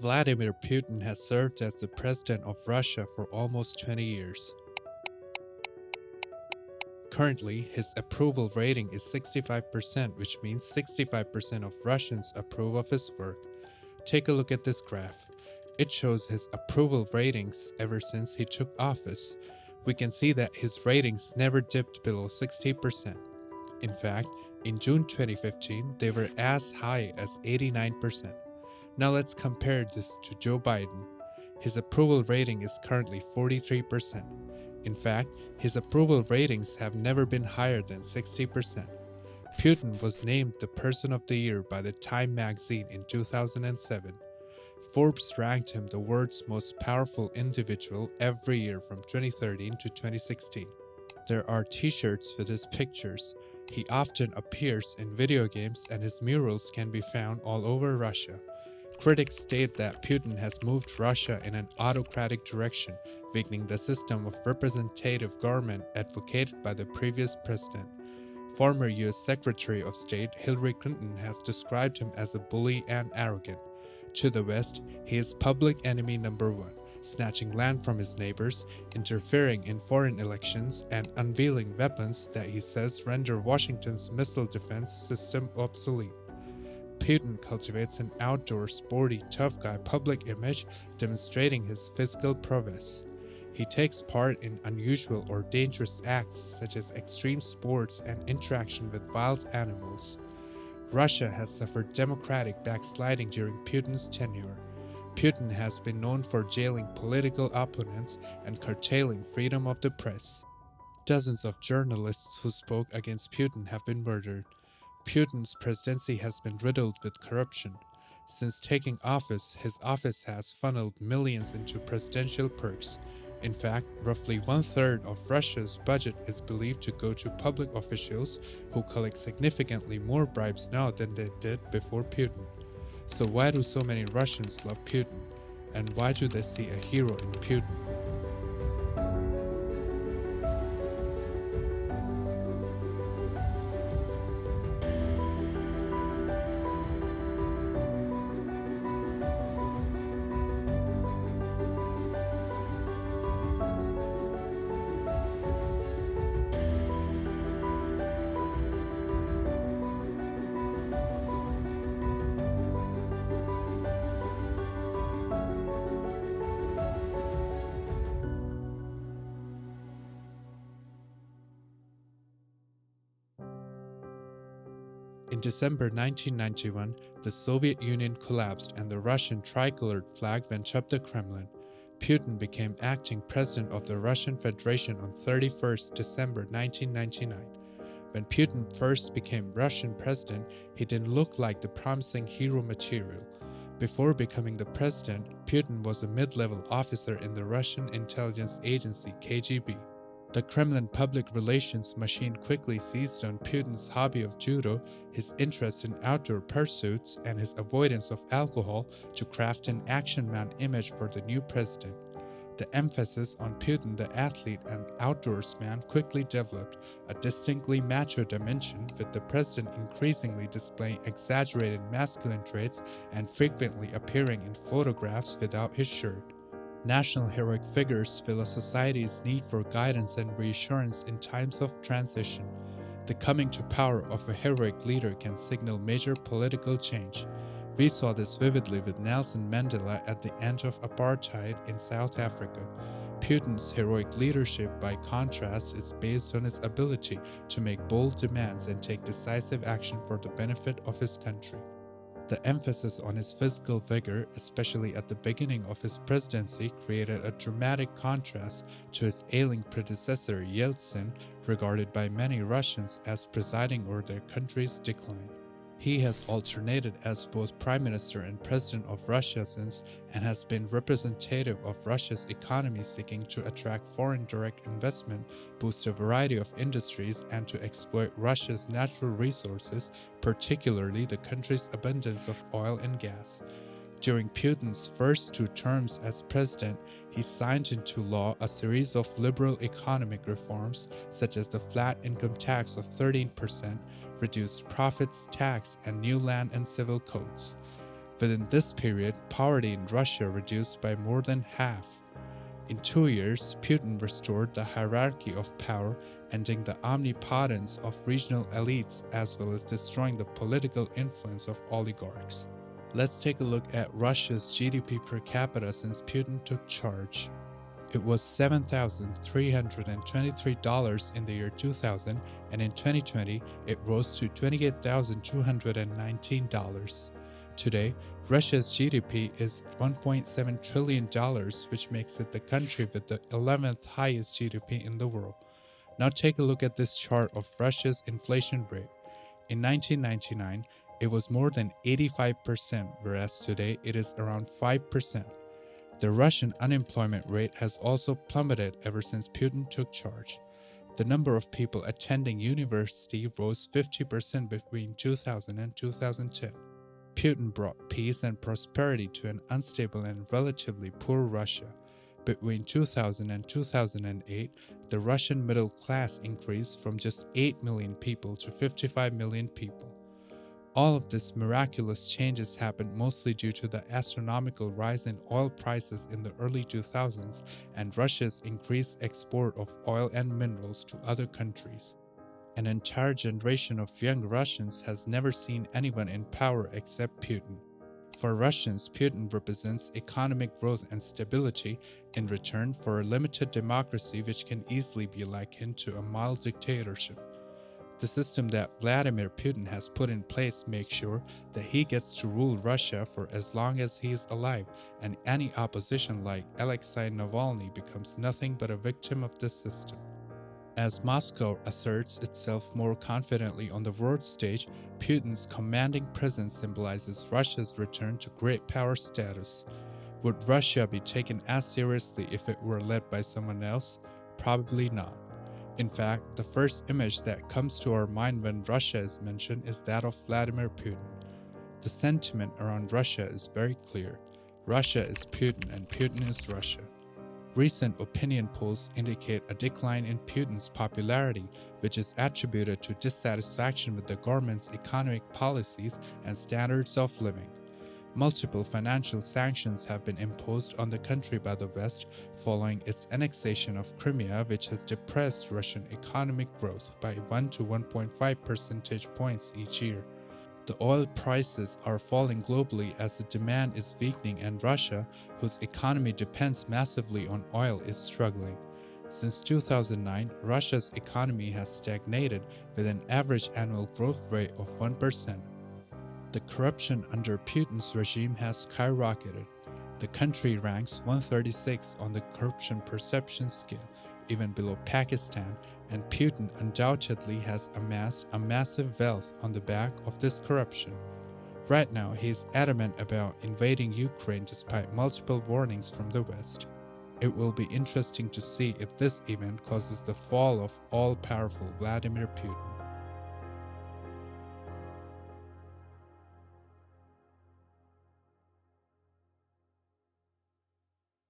Vladimir Putin has served as the president of Russia for almost 20 years. Currently, his approval rating is 65%, which means 65% of Russians approve of his work. Take a look at this graph. It shows his approval ratings ever since he took office. We can see that his ratings never dipped below 60%. In fact, in June 2015, they were as high as 89%. Now let's compare this to Joe Biden. His approval rating is currently 43%. In fact, his approval ratings have never been higher than 60%. Putin was named the Person of the Year by the Time magazine in 2007. Forbes ranked him the world's most powerful individual every year from 2013 to 2016. There are t-shirts with his pictures. He often appears in video games and his murals can be found all over Russia. Critics state that Putin has moved Russia in an autocratic direction, weakening the system of representative government advocated by the previous president. Former US Secretary of State Hillary Clinton has described him as a bully and arrogant. To the West, he is public enemy number one, snatching land from his neighbors, interfering in foreign elections, and unveiling weapons that he says render Washington's missile defense system obsolete. Putin cultivates an outdoor, sporty, tough guy public image, demonstrating his physical prowess. He takes part in unusual or dangerous acts such as extreme sports and interaction with wild animals. Russia has suffered democratic backsliding during Putin's tenure. Putin has been known for jailing political opponents and curtailing freedom of the press. Dozens of journalists who spoke against Putin have been murdered. Putin's presidency has been riddled with corruption. Since taking office, his office has funneled millions into presidential perks. In fact, roughly one-third of Russia's budget is believed to go to public officials who collect significantly more bribes now than they did before Putin. So why do so many Russians love Putin? And why do they see a hero in Putin? In December 1991, the Soviet Union collapsed and the Russian tricolored flag went up the Kremlin. Putin became acting president of the Russian Federation on 31st December 1999. When Putin first became Russian president, he didn't look like the promising hero material. Before becoming the president, Putin was a mid-level officer in the Russian intelligence agency KGB. The Kremlin public relations machine quickly seized on Putin's hobby of judo, his interest in outdoor pursuits, and his avoidance of alcohol to craft an action man image for the new president. The emphasis on Putin the athlete and outdoorsman quickly developed a distinctly macho dimension, with the president increasingly displaying exaggerated masculine traits and frequently appearing in photographs without his shirt. National heroic figures fill a society's need for guidance and reassurance in times of transition. The coming to power of a heroic leader can signal major political change. We saw this vividly with Nelson Mandela at the end of apartheid in South Africa. Putin's heroic leadership, by contrast, is based on his ability to make bold demands and take decisive action for the benefit of his country. The emphasis on his physical vigor, especially at the beginning of his presidency, created a dramatic contrast to his ailing predecessor Yeltsin, regarded by many Russians as presiding over their country's decline. He has alternated as both Prime Minister and President of Russia since, and has been representative of Russia's economy, seeking to attract foreign direct investment, boost a variety of industries, and to exploit Russia's natural resources, particularly the country's abundance of oil and gas. During Putin's first two terms as president, he signed into law a series of liberal economic reforms, such as the flat income tax of 13%, reduced profits tax, and new land and civil codes. Within this period, poverty in Russia reduced by more than half. In 2 years, Putin restored the hierarchy of power, ending the omnipotence of regional elites as well as destroying the political influence of oligarchs. Let's take a look at Russia's GDP per capita since Putin took charge. It was $7,323 in the year 2000, and in 2020, it rose to $28,219. Today, Russia's GDP is $1.7 trillion, which makes it the country with the 11th highest GDP in the world. Now take a look at this chart of Russia's inflation rate. In 1999, it was more than 85%, whereas today it is around 5%. The Russian unemployment rate has also plummeted ever since Putin took charge. The number of people attending university rose 50% between 2000 and 2010. Putin brought peace and prosperity to an unstable and relatively poor Russia. Between 2000 and 2008, the Russian middle class increased from just 8 million people to 55 million people. All of these miraculous changes happened mostly due to the astronomical rise in oil prices in the early 2000s and Russia's increased export of oil and minerals to other countries. An entire generation of young Russians has never seen anyone in power except Putin. For Russians, Putin represents economic growth and stability in return for a limited democracy which can easily be likened to a mild dictatorship. The system that Vladimir Putin has put in place makes sure that he gets to rule Russia for as long as he is alive, and any opposition like Alexei Navalny becomes nothing but a victim of this system. As Moscow asserts itself more confidently on the world stage, Putin's commanding presence symbolizes Russia's return to great power status. Would Russia be taken as seriously if it were led by someone else? Probably not. In fact, the first image that comes to our mind when Russia is mentioned is that of Vladimir Putin. The sentiment around Russia is very clear. Russia is Putin and Putin is Russia. Recent opinion polls indicate a decline in Putin's popularity, which is attributed to dissatisfaction with the government's economic policies and standards of living. Multiple financial sanctions have been imposed on the country by the West following its annexation of Crimea, which has depressed Russian economic growth by 1 to 1.5 percentage points each year. The oil prices are falling globally as the demand is weakening, and Russia, whose economy depends massively on oil, is struggling. Since 2009, Russia's economy has stagnated with an average annual growth rate of 1%. The corruption under Putin's regime has skyrocketed. The country ranks 136 on the corruption perception scale, even below Pakistan, and Putin undoubtedly has amassed a massive wealth on the back of this corruption. Right now, he is adamant about invading Ukraine despite multiple warnings from the West. It will be interesting to see if this event causes the fall of all-powerful Vladimir Putin.